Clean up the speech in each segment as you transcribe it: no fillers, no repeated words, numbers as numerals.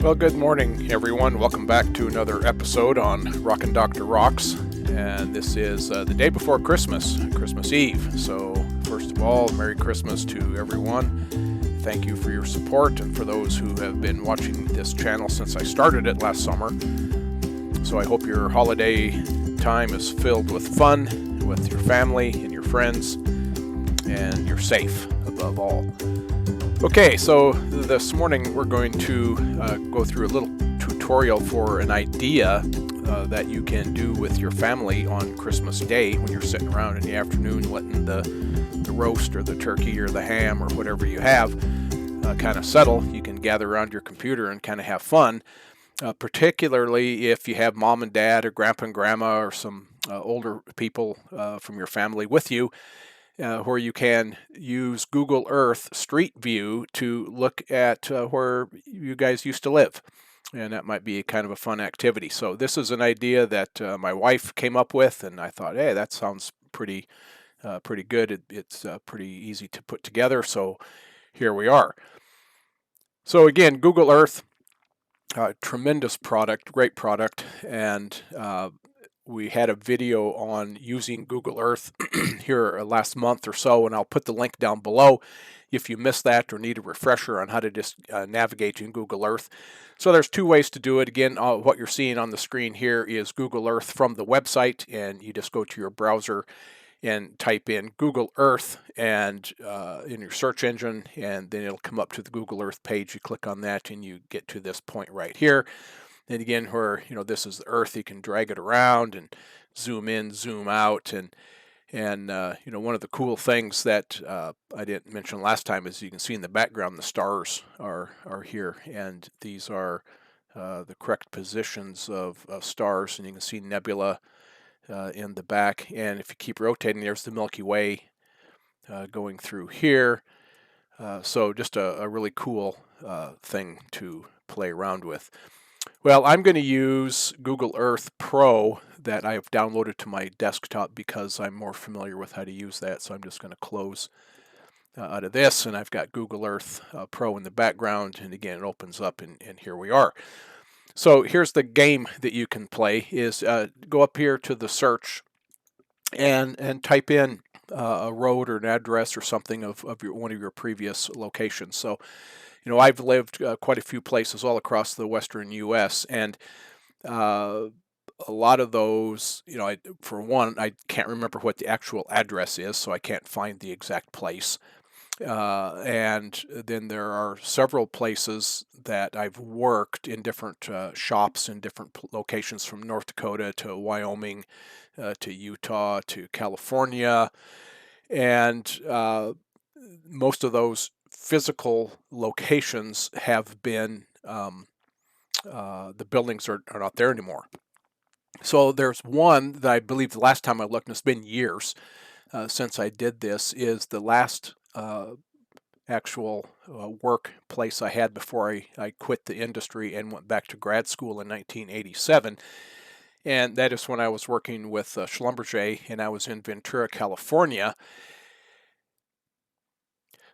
Well, good morning, everyone. Welcome back to another episode on Rockin' Dr. Rocks. And this is the day before Christmas, Christmas Eve. So, first of all, Merry Christmas to everyone. Thank you for your support and for those who have been watching this channel since I started it last summer. So, I hope your holiday time is filled with fun with your family and your friends, and you're safe above all. Okay, so this morning we're going to go through a little tutorial for an idea that you can do with your family on Christmas Day when you're sitting around in the afternoon letting the roast or the turkey or the ham or whatever you have kind of settle. You can gather around your computer and kind of have fun, particularly if you have mom and dad or grandpa and grandma or some older people from your family with you. Where you can use Google Earth Street View to look at where you guys used to live. And that might be kind of a fun activity. So this is an idea that my wife came up with, and I thought, hey, that sounds pretty good. It's pretty easy to put together. So here we are. So again, Google Earth, tremendous product, great product, and we had a video on using Google Earth here last month or so, and I'll put the link down below if you missed that or need a refresher on how to just navigate in Google Earth. So there's two ways to do it. Again, what you're seeing on the screen here is Google Earth from the website, and you just go to your browser and type in Google Earth and in your search engine, and then it'll come up to the Google Earth page. You click on that and you get to this point right here. And again, where this is the Earth, you can drag it around and zoom in, zoom out, and one of the cool things that I didn't mention last time is you can see in the background the stars are here, and these are the correct positions of stars, and you can see nebula in the back. And if you keep rotating, there's the Milky Way going through here. So just a really cool thing to play around with. Well, I'm going to use Google Earth Pro that I have downloaded to my desktop because I'm more familiar with how to use that. So I'm just going to close out of this, and I've got Google Earth Pro in the background, and again it opens up, and here we are. So here's the game that you can play is go up here to the search and type in a road or an address or something of one of your previous locations. So I've lived quite a few places all across the western U.S., and a lot of those, for one, I can't remember what the actual address is, so I can't find the exact place. And then there are several places that I've worked in different shops in different locations, from North Dakota to Wyoming to Utah to California. And most of those physical locations have been, the buildings are not there anymore. So there's one that I believe the last time I looked, and it's been years since I did this, is the last actual workplace I had before I quit the industry and went back to grad school in 1987. And that is when I was working with Schlumberger, and I was in Ventura, California.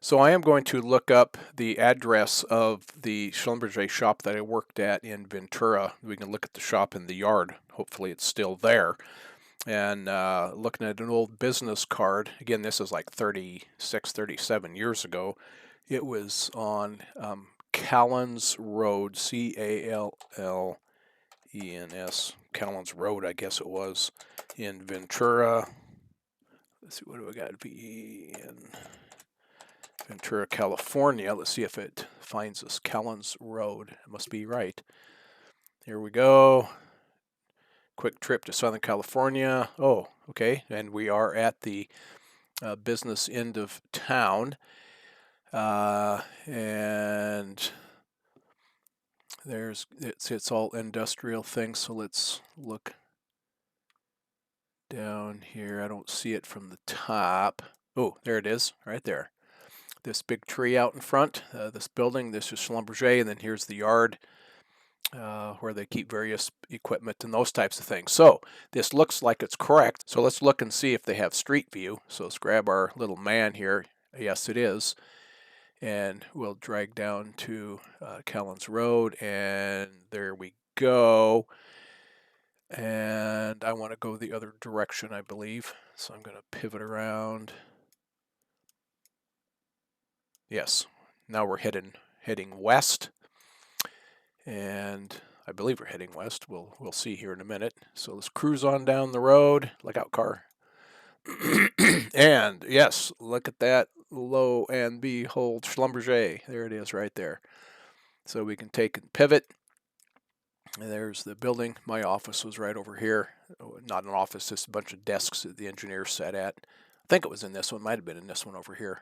So I am going to look up the address of the Schlumberger shop that I worked at in Ventura. We can look at the shop in the yard. Hopefully it's still there. And looking at an old business card, again, this is like 36, 37 years ago. It was on Callens Road, C-A-L-L-E-N-S, Callens Road, I guess it was, in Ventura. Let's see, what do I got? Ventura, California. Let's see if it finds us. Callens Road. It must be right. Here we go. Quick trip to Southern California. Oh, okay. And we are at the business end of town. And it's all industrial things. So let's look down here. I don't see it from the top. Oh, there it is, right there. This big tree out in front, this building, this is Schlumberger, and then here's the yard where they keep various equipment and those types of things. So this looks like it's correct. So let's look and see if they have street view. So let's grab our little man here. Yes, it is. and we'll drag down to Callens Road, and there we go. And I want to go the other direction, I believe, so I'm going to pivot around. Yes, now we're heading west, and I believe we're heading west. We'll see here in a minute. So let's cruise on down the road. Look out, car. And yes, look at that. Lo and behold, Schlumberger. There it is right there. So we can take and pivot. And there's the building. My office was right over here. Not an office, just a bunch of desks that the engineers sat at. I think it was in this one. Might have been in this one over here.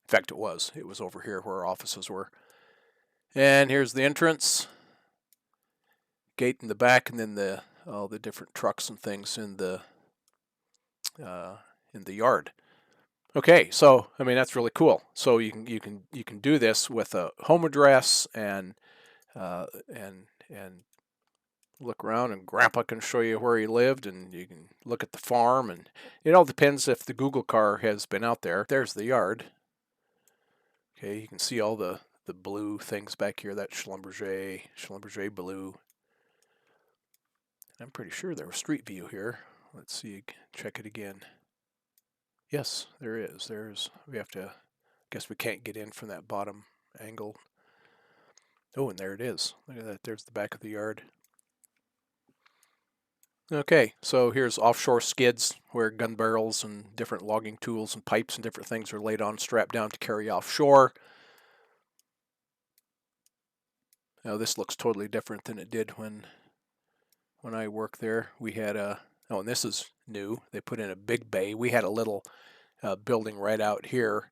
In fact, it was. It was over here where our offices were. And here's the entrance. Gate in the back, and then all the different trucks and things in the yard. Okay, so I mean that's really cool. So you can do this with a home address and look around, and Grandpa can show you where he lived, and you can look at the farm, and it all depends if the Google car has been out there. There's the yard. Okay, you can see all the blue things back here. That Schlumberger blue. I'm pretty sure there was street view here. Let's see, check it again. Yes, there is. We have to, guess we can't get in from that bottom angle. Oh, and there it is. Look at that. There's the back of the yard. Okay, so here's offshore skids where gun barrels and different logging tools and pipes and different things are laid on, strapped down to carry offshore. Now this looks totally different than it did when I worked there. We had oh, and this is new. They put in a big bay. We had a little building right out here.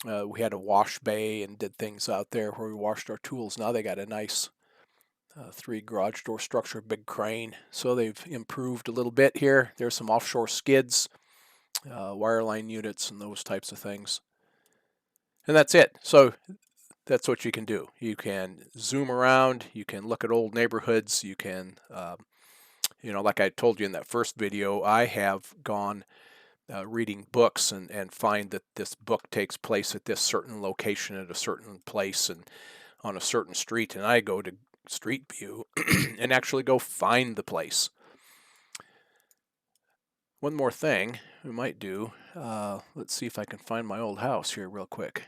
We had a wash bay and did things out there where we washed our tools. Now they got a nice 3 garage door structure, big crane. So they've improved a little bit here. There's some offshore skids, wireline units, and those types of things. And that's it. So that's what you can do. You can zoom around. You can look at old neighborhoods. You can, like I told you in that first video, I have gone reading books and find that this book takes place at this certain location at a certain place and on a certain street, and I go to Street View and actually go find the place. One more thing we might do, let's see if I can find my old house here real quick.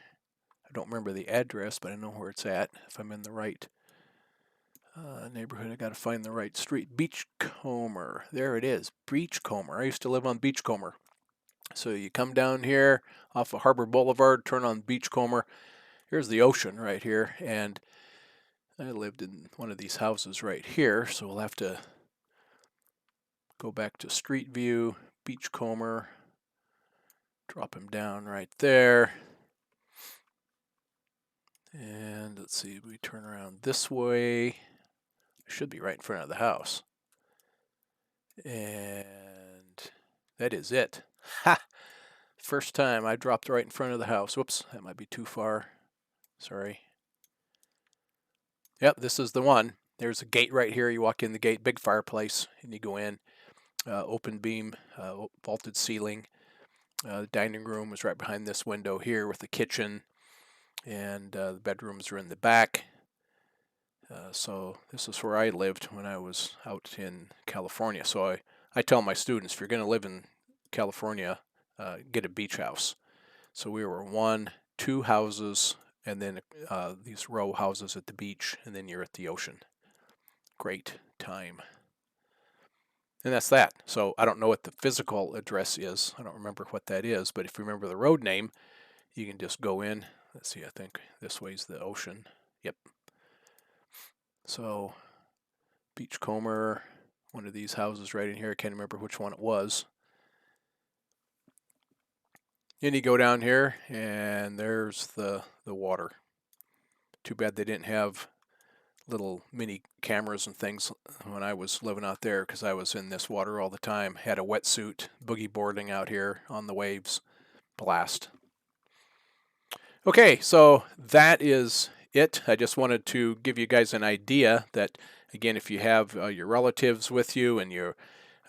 I don't remember the address, but I know where it's at. If I'm in the right neighborhood, I got to find the right street. Beachcomber. There it is. Beachcomber. I used to live on Beachcomber. So you come down here off of Harbor Boulevard, turn on Beachcomber. Here's the ocean right here, and I lived in one of these houses right here, so we'll have to go back to Street View, Beachcomber, drop him down right there. And let's see, we turn around this way. Should be right in front of the house. And that is it. Ha! First time I dropped right in front of the house. Whoops, that might be too far. Sorry. Yep, this is the one. There's a gate right here. You walk in the gate, big fireplace, and you go in. Open beam, vaulted ceiling. The dining room is right behind this window here with the kitchen, and the bedrooms are in the back. So this is where I lived when I was out in California. So I tell my students, if you're going to live in California, get a beach house. So we were 1, 2 houses, and then these row houses at the beach, and then you're at the ocean. Great time. And that's that. So I don't know what the physical address is. I don't remember what that is, but if you remember the road name, you can just go in. Let's see, I think this way's the ocean. Yep. So Beachcomber, one of these houses right in here. I can't remember which one it was. And you go down here, and there's the water. Too bad they didn't have little mini cameras and things when I was living out there, because I was in this water all the time. Had a wetsuit, boogie boarding out here on the waves. Blast. Okay, so that is it. I just wanted to give you guys an idea that, again, if you have your relatives with you and you're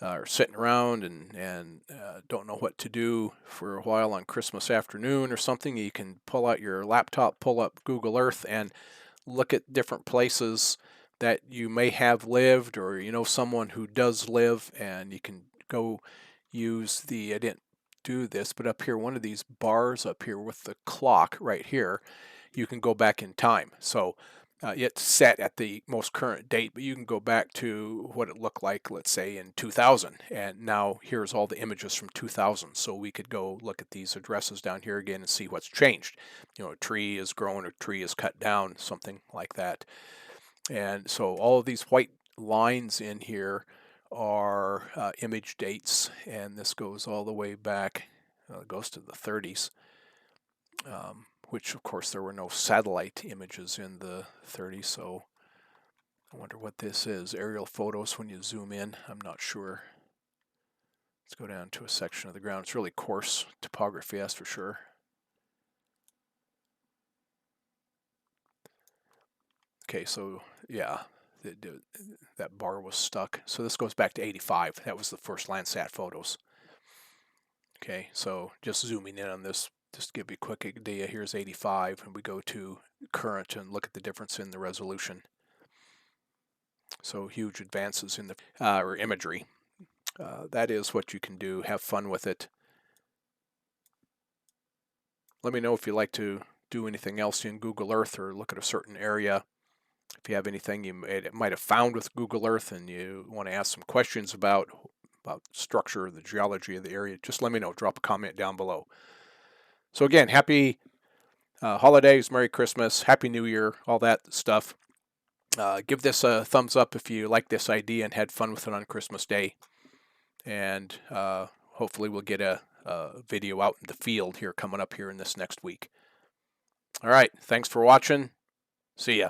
are sitting around and don't know what to do for a while on Christmas afternoon or something, you can pull out your laptop, pull up Google Earth, and look at different places that you may have lived, or you know someone who does live, and you can go use the, I didn't do this, but up here, one of these bars up here with the clock right here, you can go back in time. So it's set at the most current date, but you can go back to what it looked like, let's say in 2000, and now here's all the images from 2000. So we could go look at these addresses down here again and see what's changed. You know, a tree is grown, a tree is cut down, something like that. And so all of these white lines in here are image dates, and this goes all the way back, it goes to the 30s. Which of course there were no satellite images in the 30s, so I wonder what this is. Aerial photos when you zoom in, I'm not sure. Let's go down to a section of the ground. It's really coarse topography, that's for sure. Okay, so yeah, that bar was stuck. So this goes back to 85. That was the first Landsat photos. Okay, so just zooming in on this, just to give you a quick idea, here's 85, and we go to current and look at the difference in the resolution. So huge advances in the or imagery. That is what you can do. Have fun with it. Let me know if you like to do anything else in Google Earth or look at a certain area. If you have anything you might have found with Google Earth and you want to ask some questions about structure, the geology of the area, just let me know. Drop a comment down below. So again, happy holidays, Merry Christmas, Happy New Year, all that stuff. Give this a thumbs up if you like this idea and had fun with it on Christmas Day. And hopefully we'll get a video out in the field here coming up here in this next week. All right, thanks for watching. See ya.